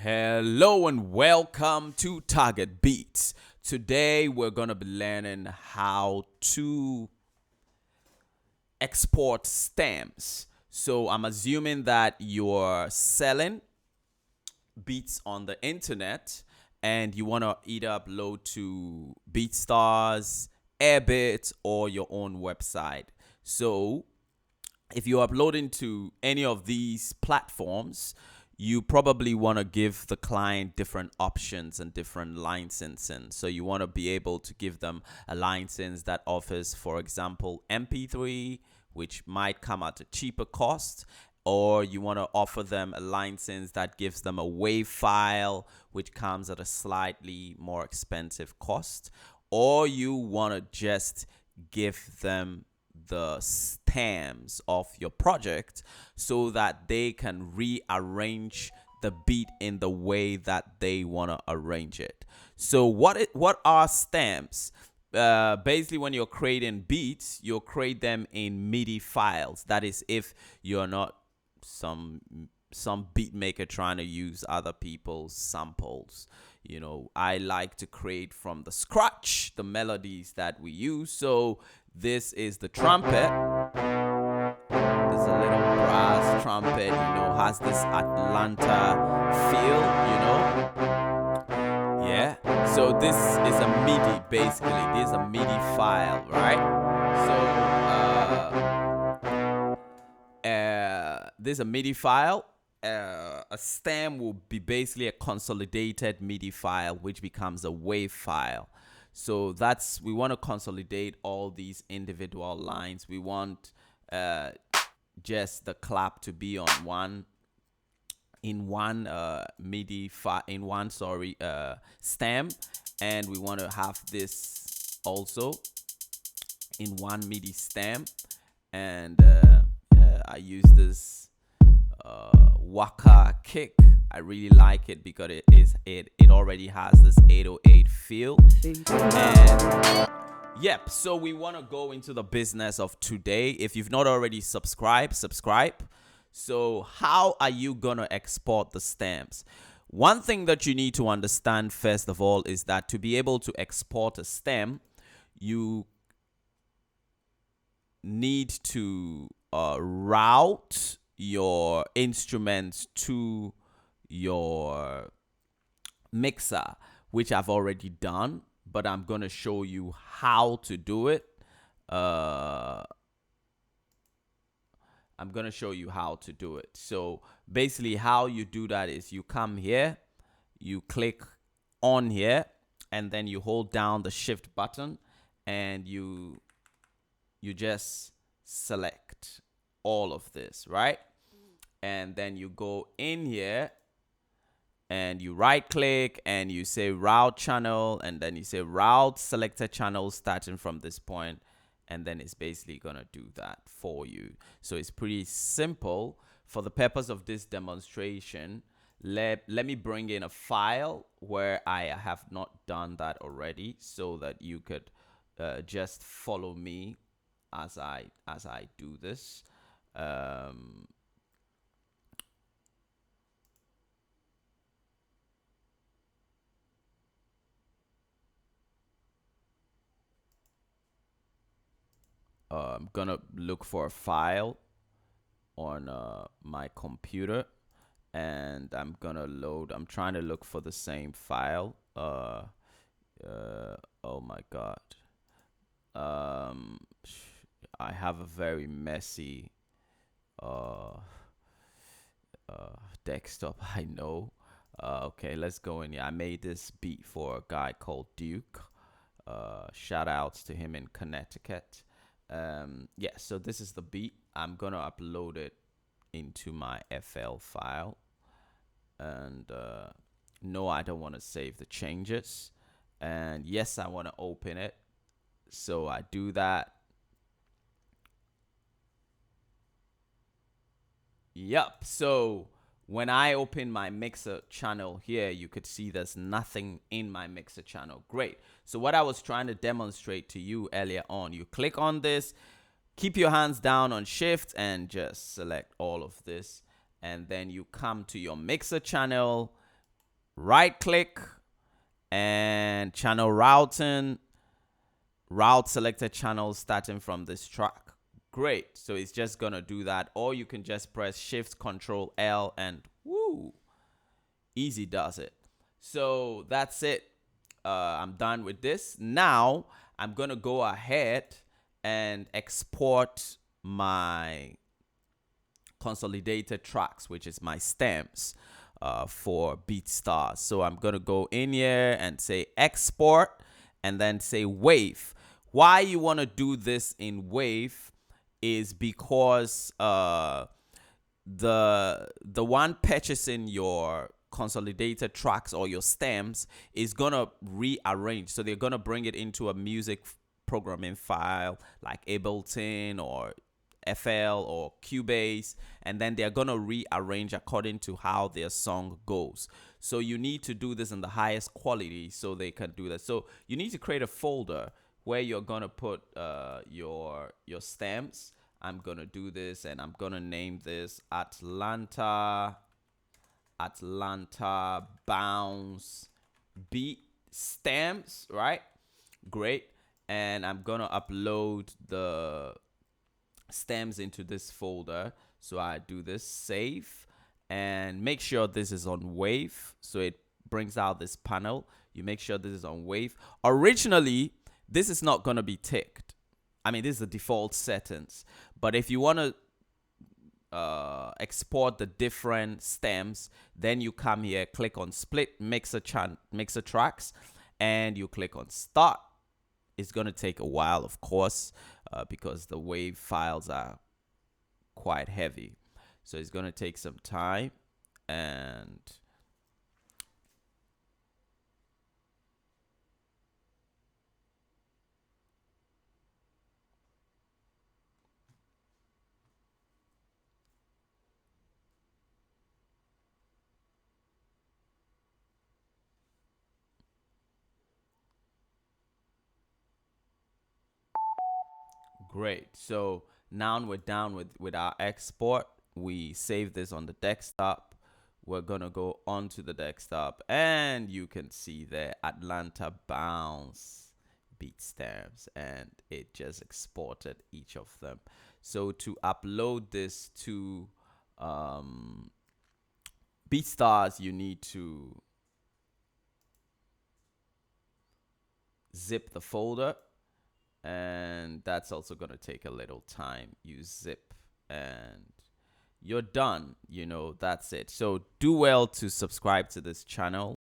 Hello and welcome to Target Beats. Today we're going to be learning how to export stamps. So I'm assuming that you're selling beats on the internet and you want to either upload to BeatStars, Airbit, or your own website. So if you're uploading to any of these platforms, you probably want to give the client different options and different licensing. So you want to be able to give them a license that offers, for example, MP3, which might come at a cheaper cost, or you want to offer them a license that gives them a WAV file, which comes at a slightly more expensive cost, or you want to just give them the stems of your project so that they can rearrange the beat in the way that they want to arrange it. So what are stems? Basically, when you're creating beats, you'll create them in MIDI files. That is, if you're not some beat maker trying to use other people's samples. I like to create from the scratch the melodies that we use. So this is the trumpet. There's a little brass trumpet, has this Atlanta feel, Yeah. So this is a MIDI, basically. This is a MIDI file, right? So this is a MIDI file. A stem will be basically a consolidated MIDI file, which becomes a WAV file. So we want to consolidate all these individual lines. We want just the clap to be on one MIDI file, stem, and we want to have this also in one MIDI stem. And I use this Waka kick. I really like it because it already has this 808 feel. And yep, so we want to go into the business of today. If you've not already subscribe. So how are you gonna export the stamps? One thing that you need to understand first of all is that to be able to export a stem, you need to route your instruments to your mixer, which I've already done, but I'm going to show you how to do it. So basically how you do that is you come here, you click on here, and then you hold down the shift button and you just select all of this, right? And then you go in here and you right click and you say route channel, and then you say route selected channel starting from this point, and then it's basically gonna do that for you. So it's pretty simple. For the purpose of this demonstration, let me bring in a file where I have not done that already, so that you could just follow me as I do this. I'm gonna look for a file on my computer, and I'm trying to look for the same file. Oh my god. I have a very messy desktop, I know. Okay, let's go in here. I made this beat for a guy called Duke. Shout outs to him in Connecticut. Yeah, so this is the beat. I'm gonna upload it into my FL file, and no, I don't want to save the changes, and yes, I want to open it. So I do that. Yep. So when I open my mixer channel here, you could see there's nothing in my mixer channel. Great. So what I was trying to demonstrate to you earlier on, you click on this, keep your hands down on shift and just select all of this. And then you come to your mixer channel right click and channel routing, route selected channel starting from this track. Great. So it's just gonna do that, or you can just press Shift Control L and woo, easy does it. So that's it. I'm done with this. Now I'm gonna go ahead and export my consolidated tracks, which is my stems for BeatStars. So I'm gonna go in here and say export and then say wave. Why you want to do this in wave is because the one purchasing your consolidated tracks or your stems is gonna rearrange. So they're gonna bring it into a music programming file like Ableton or FL or Cubase, and then they're gonna rearrange according to how their song goes. So you need to do this in the highest quality so they can do that. So you need to create a folder where you're gonna put your stems. I'm gonna do this and I'm gonna name this Atlanta Bounce Beat Stems, right? Great. And I'm gonna upload the stems into this folder. So I do this, save, and make sure this is on wave. So it brings out this panel. You make sure this is on wave. Originally, this is not gonna be ticked. I mean, this is the default settings. But if you want to export the different stems, then you come here, click on split mixer tracks, and you click on start. It's going to take a while, of course, because the wave files are quite heavy. So it's going to take some time. And great. So now we're done with our export. We save this on the desktop. We're going to go onto the desktop, and you can see there Atlanta Bounce Beat Stems, and it just exported each of them. So to upload this to BeatStars, you need to zip the folder, and that's also going to take a little time. You zip and you're done. That's it. So do well to subscribe to this channel.